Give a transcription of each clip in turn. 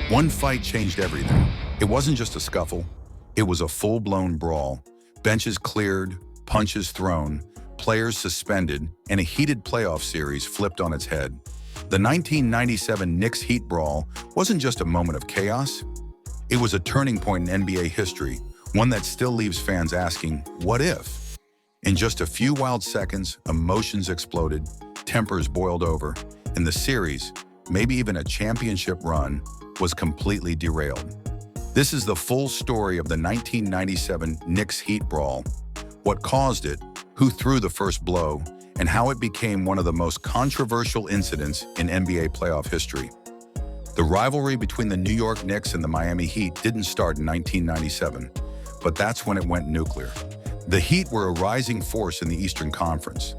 One fight changed everything. It wasn't just a scuffle. It was a full-blown brawl. Benches cleared, punches thrown, players suspended, and a heated playoff series flipped on its head. The 1997 Knicks-Heat Brawl wasn't just a moment of chaos. It was a turning point in NBA history, one that still leaves fans asking, what if? In just a few wild seconds, emotions exploded, tempers boiled over, and the series, maybe even a championship run, was completely derailed. This is the full story of the 1997 Knicks-Heat Brawl, what caused it, who threw the first blow, and how it became one of the most controversial incidents in NBA playoff history. The rivalry between the New York Knicks and the Miami Heat didn't start in 1997, but that's when it went nuclear. The Heat were a rising force in the Eastern Conference.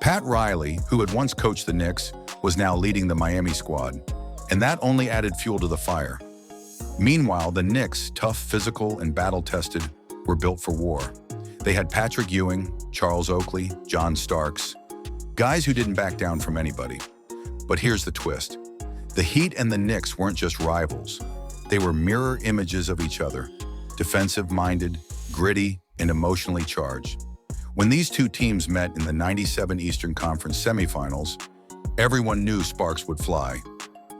Pat Riley, who had once coached the Knicks, was now leading the Miami squad, and that only added fuel to the fire. Meanwhile, the Knicks, tough, physical, and battle-tested, were built for war. They had Patrick Ewing, Charles Oakley, John Starks, guys who didn't back down from anybody. But here's the twist. The Heat and the Knicks weren't just rivals. They were mirror images of each other, defensive-minded, gritty, and emotionally charged. When these two teams met in the '97 Eastern Conference Semifinals, everyone knew sparks would fly.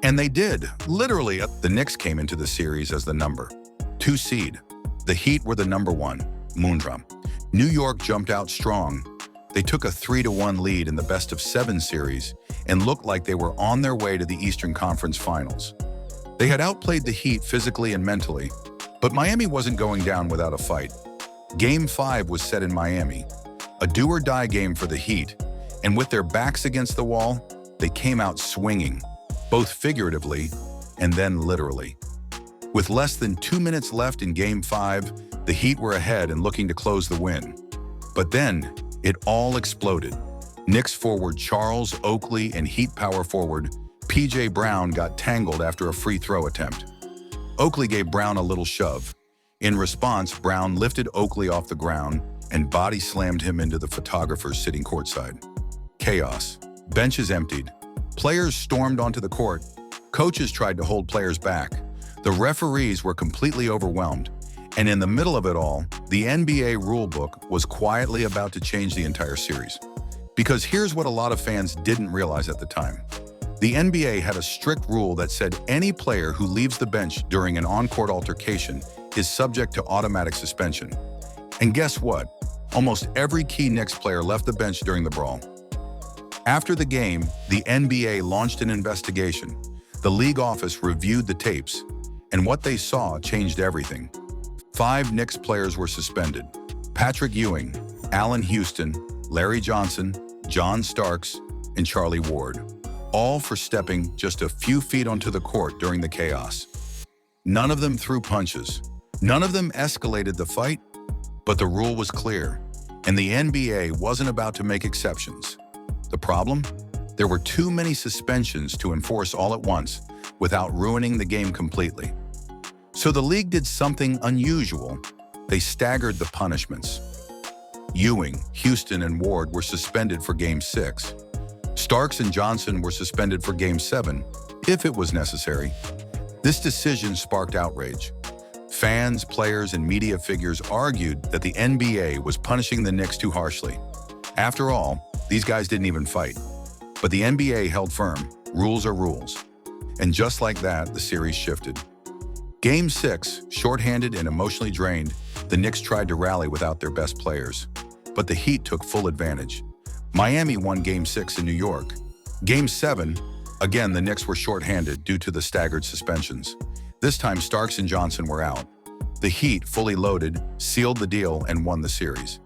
And they did, literally. The Knicks came into the series as the number 2 seed. The Heat were the number 1, Moondrum. New York jumped out strong. They took a 3-1 lead in the best-of-7 series and looked like they were on their way to the Eastern Conference Finals. They had outplayed the Heat physically and mentally, but Miami wasn't going down without a fight. Game 5 was set in Miami, a do-or-die game for the Heat, and with their backs against the wall, they came out swinging, both figuratively and then literally. With less than 2 minutes left in Game 5, the Heat were ahead and looking to close the win. But then, it all exploded. Knicks forward Charles Oakley and Heat power forward P.J. Brown got tangled after a free throw attempt. Oakley gave Brown a little shove. In response, Brown lifted Oakley off the ground and body slammed him into the photographers sitting courtside. Chaos. Benches emptied. Players stormed onto the court. Coaches tried to hold players back. The referees were completely overwhelmed. And in the middle of it all, the NBA rulebook was quietly about to change the entire series. Because here's what a lot of fans didn't realize at the time. The NBA had a strict rule that said any player who leaves the bench during an on-court altercation is subject to automatic suspension. And guess what? Almost every key Knicks player left the bench during the brawl. After the game, the NBA launched an investigation. The league office reviewed the tapes, and what they saw changed everything. 5 Knicks players were suspended: Patrick Ewing, Allen Houston, Larry Johnson, John Starks, and Charlie Ward, all for stepping just a few feet onto the court during the chaos. None of them threw punches. None of them escalated the fight, but the rule was clear, and the NBA wasn't about to make exceptions. The problem? There were too many suspensions to enforce all at once without ruining the game completely. So the league did something unusual. They staggered the punishments. Ewing, Houston, and Ward were suspended for Game 6. Starks and Johnson were suspended for Game 7, if it was necessary. This decision sparked outrage. Fans, players, and media figures argued that the NBA was punishing the Knicks too harshly. After all, these guys didn't even fight. But the NBA held firm. Rules are rules. And just like that, the series shifted. Game 6, shorthanded and emotionally drained, the Knicks tried to rally without their best players. But the Heat took full advantage. Miami won Game 6 in New York. Game 7, again, the Knicks were shorthanded due to the staggered suspensions. This time, Starks and Johnson were out. The Heat, fully loaded, sealed the deal and won the series.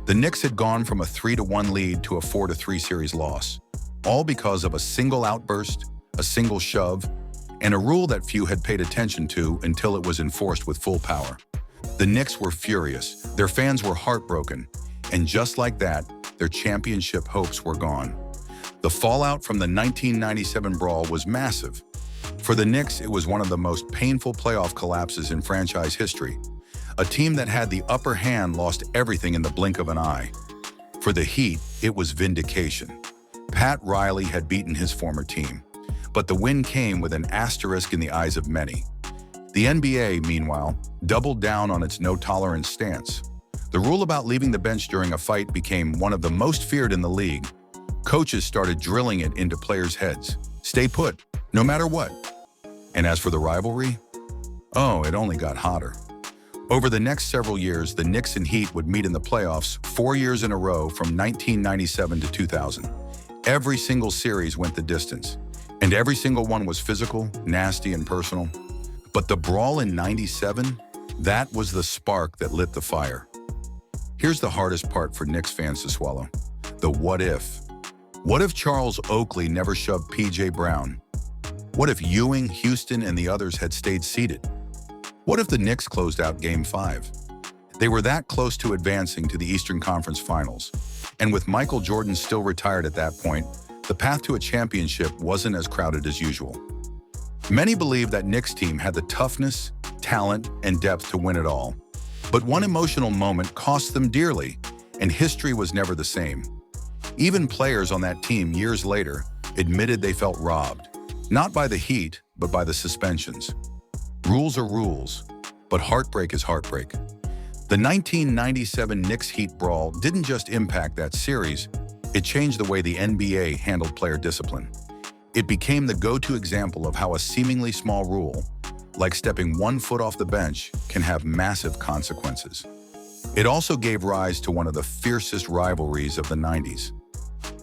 The Knicks had gone from a 3-1 lead to a 4-3 series loss, all because of a single outburst, a single shove, and a rule that few had paid attention to until it was enforced with full power. The Knicks were furious, their fans were heartbroken, and just like that, their championship hopes were gone. The fallout from the 1997 brawl was massive. For the Knicks, it was one of the most painful playoff collapses in franchise history. A team that had the upper hand lost everything in the blink of an eye. For the Heat, it was vindication. Pat Riley had beaten his former team, but the win came with an asterisk in the eyes of many. The NBA, meanwhile, doubled down on its no-tolerance stance. The rule about leaving the bench during a fight became one of the most feared in the league. Coaches started drilling it into players' heads. Stay put, no matter what. And as for the rivalry, oh, it only got hotter. Over the next several years, the Knicks and Heat would meet in the playoffs 4 years in a row from 1997 to 2000. Every single series went the distance, and every single one was physical, nasty, and personal. But the brawl in '97, that was the spark that lit the fire. Here's the hardest part for Knicks fans to swallow: the what if. What if Charles Oakley never shoved P.J. Brown? What if Ewing, Houston, and the others had stayed seated? What if the Knicks closed out Game 5? They were that close to advancing to the Eastern Conference Finals. And with Michael Jordan still retired at that point, the path to a championship wasn't as crowded as usual. Many believe that Knicks team had the toughness, talent, and depth to win it all. But one emotional moment cost them dearly, and history was never the same. Even players on that team years later admitted they felt robbed, not by the Heat, but by the suspensions. Rules are rules, but heartbreak is heartbreak. The 1997 Knicks-Heat Brawl didn't just impact that series, it changed the way the NBA handled player discipline. It became the go-to example of how a seemingly small rule, like stepping 1 foot off the bench, can have massive consequences. It also gave rise to one of the fiercest rivalries of the 90s.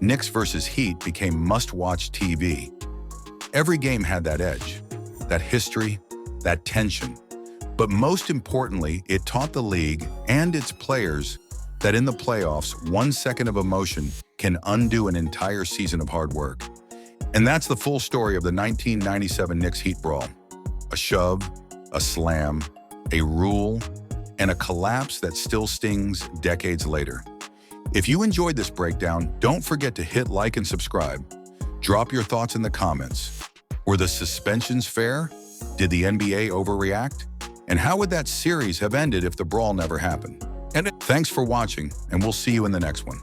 Knicks versus Heat became must-watch TV. Every game had that edge, that history, that tension. But most importantly, it taught the league and its players that in the playoffs, 1 second of emotion can undo an entire season of hard work. And that's the full story of the 1997 Knicks-Heat Brawl. A shove, a slam, a rule, and a collapse that still stings decades later. If you enjoyed this breakdown, don't forget to hit like and subscribe. Drop your thoughts in the comments. Were the suspensions fair? Did the NBA overreact? And how would that series have ended if the brawl never happened? And thanks for watching, and we'll see you in the next one.